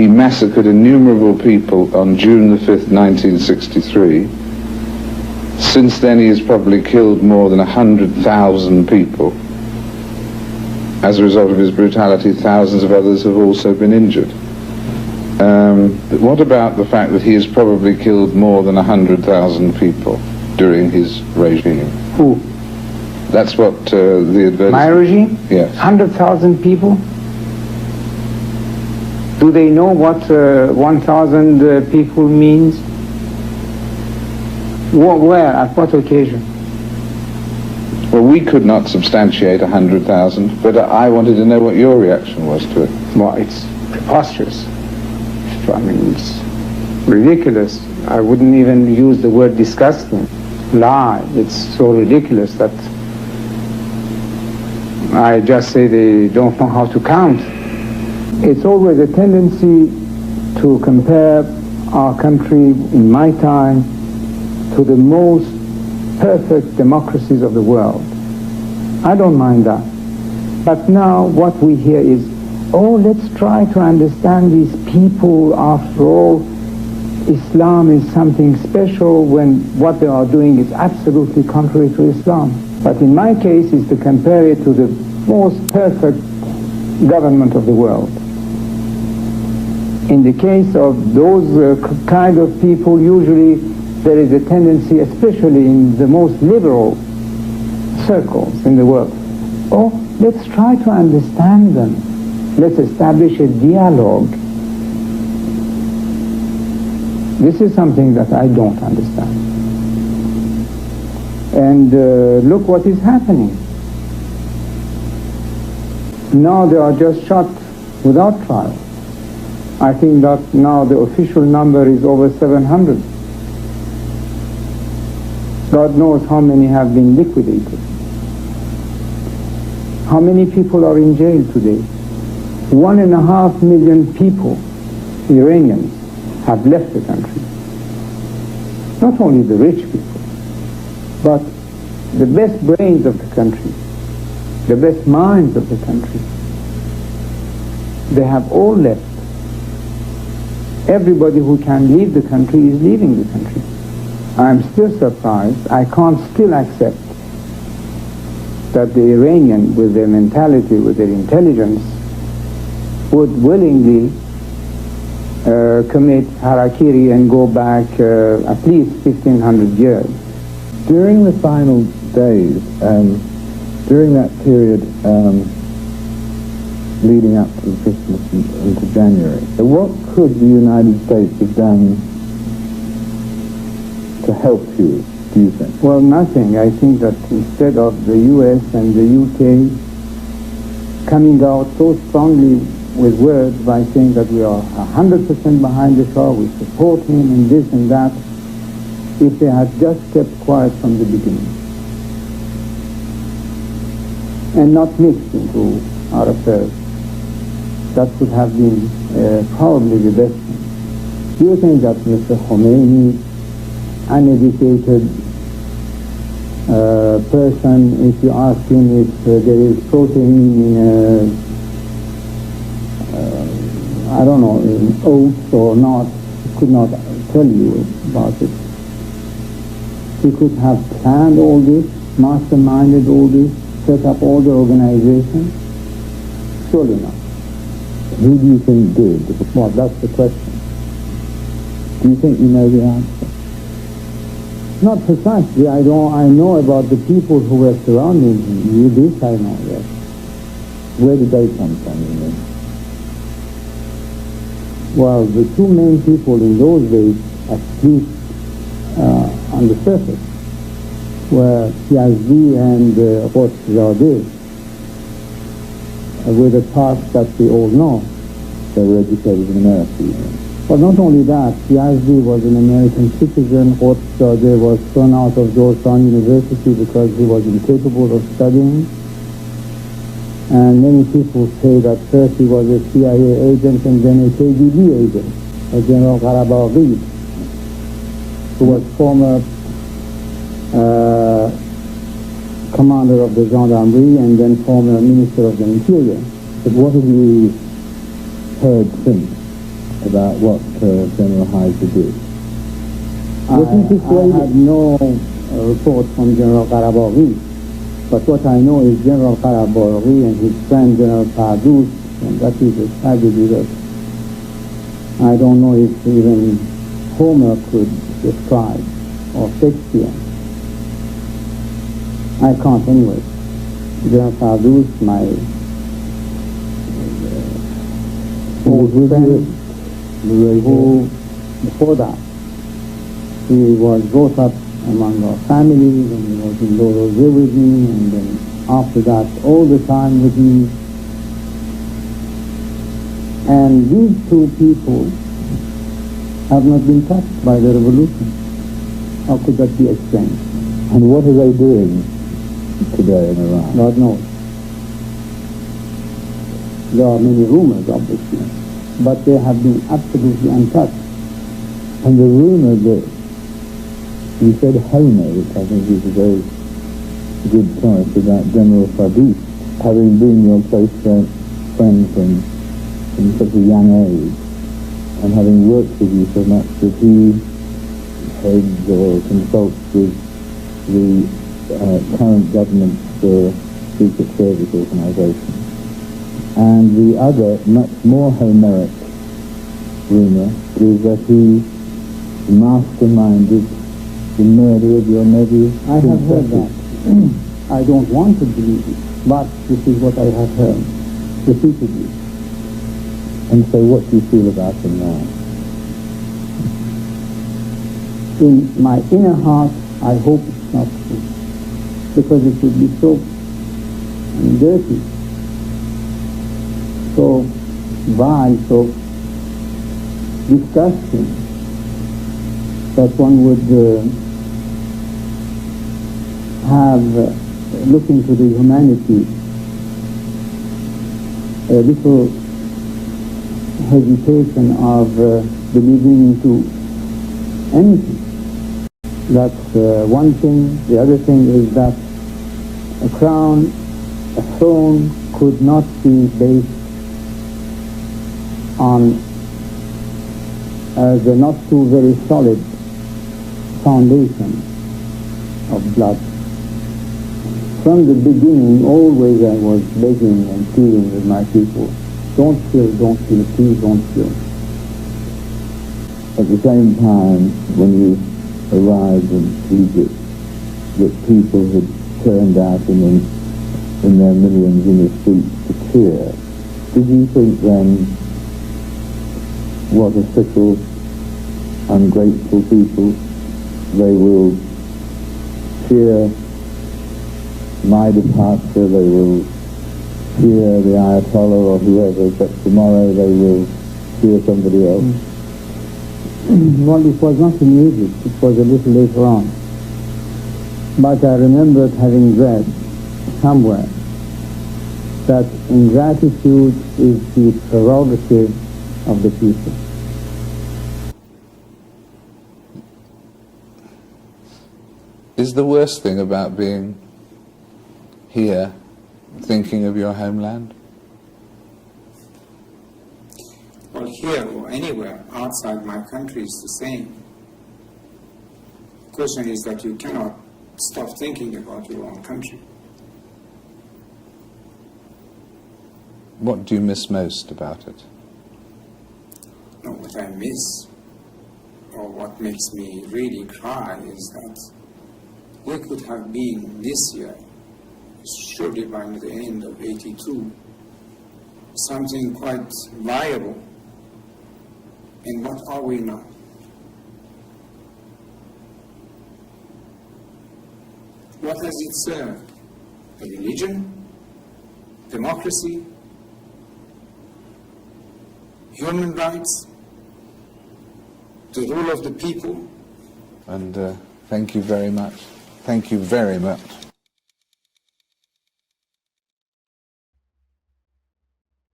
He massacred innumerable people on June the 5th, 1963. Since then he has probably killed more than 100,000 people. As a result of his brutality, thousands of others have also been injured. What about the fact that he has probably killed more than 100,000 people during his regime? Who? That's what the advertisement... My regime? Yes. 100,000 people? Do they know what 1,000 people means? Where? At what occasion? Well, we could not substantiate 100,000, but I wanted to know what your reaction was to it. Well, it's preposterous. I mean, it's ridiculous. I wouldn't even use the word disgusting. Lie. It's so ridiculous that I just say they don't know how to count. It's always a tendency to compare our country in my time to the most perfect democracies of the world. I don't mind that. But now what we hear is, oh, let's try to understand these people. After all, Islam is something special when what they are doing is absolutely contrary to Islam. But in my case is to compare it to the most perfect government of the world. In the case of those kind of people, usually there is a tendency, especially in the most liberal circles in the world, oh, let's try to understand them. Let's establish a dialogue. This is something that I don't understand. And look what is happening. Now they are just shot without trial. I think that now the official number is over 700. God knows how many have been liquidated. How many people are in jail today? 1.5 million people, Iranians, have left the country. Not only the rich people, but the best brains of the country, the best minds of the country. They have all left. Everybody who can leave the country is leaving the country. I'm still surprised. I can't still accept that the Iranian, with their mentality, with their intelligence, would willingly commit harakiri and go back at least 1,500 years. During the final days, during that period leading up to Christmas into January, what could the United States have done to help you, do you think? Well, nothing. I think that instead of the US and the UK coming out so strongly with words by saying that we are 100% behind the Shah, we support him and this and that, if they had just kept quiet from the beginning and not mixed into our affairs, that would have been probably the best thing. Do you think that Mr. Khomeini, uneducated person, if you ask him if there is protein in I don't know, in oats or not, he could not tell you about it. He could have planned all this, masterminded all this, set up all the organization. Surely not. Who do you think did? Well, that's the question. Do you think you know the answer? Not precisely. I know about the people who were surrounding him. This I know, yes. Where did they come from, you mean? Well, the two main people in those days, at least on the surface, were Yazdi and Ghotbzadeh, with a past that we all know. They were educated in America, you mean? But not only that, Yazdi was an American citizen. Ghotbzadeh was thrown out of Georgetown University because he was incapable of studying. And many people say that first he was a CIA agent and then a KGB agent, a General Qarabaghi, who was former commander of the gendarmerie and then former minister of the interior. But what have you heard since? about what General Hایی did. I have no report from General Qarabaghi, but what I know is General Qarabaghi and his friend General Faraust, and that is a tragedy that I don't know if even Homer could describe, or Shakespeare. I can't anyway. General Faraust, my old friend, who before that he was brought up among our families, and he was in Loroze with me, and then after that all the time with me. And these two people have not been touched by the revolution. How could that be explained? And what are they doing today in Iran? God knows. There are many rumors, obviously, but they have been absolutely untouched. And the rumor that you said Homer, which I think is a very good choice, about General Faraust having been your close friend from such a young age, and having worked with you so much, that he heads or consults with the current government's secret service organisation. And the other, much more Homeric rumour is that he masterminded the murder of your nephew. I have heard that. I don't want to believe it, but this is what I have heard repeatedly. And so what do you feel about him now? In my inner heart, I hope it's not true, because it would be so dirty, so vile, so disgusting, that one would look into the humanity, a little hesitation of believing into anything. That's one thing. The other thing is that a crown, a throne, could not be based on the not too very solid foundation of blood. From the beginning, always I was begging and pleading with my people, don't kill, please don't kill. At the same time, when you arrived in Egypt, that people had turned out in their millions in the streets to cheer, did you think then, what a fickle, ungrateful people, they will cheer my departure, they will cheer the Ayatollah or whoever, but tomorrow they will cheer somebody else? Well, it was not in Egypt, it was a little later on. But I remembered having read somewhere that ingratitude is the prerogative of the people. Is the worst thing about being here thinking of your homeland? Well, here or anywhere outside my country is the same. The question is that you cannot stop thinking about your own country. What do you miss most about it? No, what I miss, or what makes me really cry, is that we could have been this year, surely by the end of '82, something quite viable. And what are we now? What has it served? A religion? Democracy? Human rights? The rule of the people? And thank you very much. Thank you very much.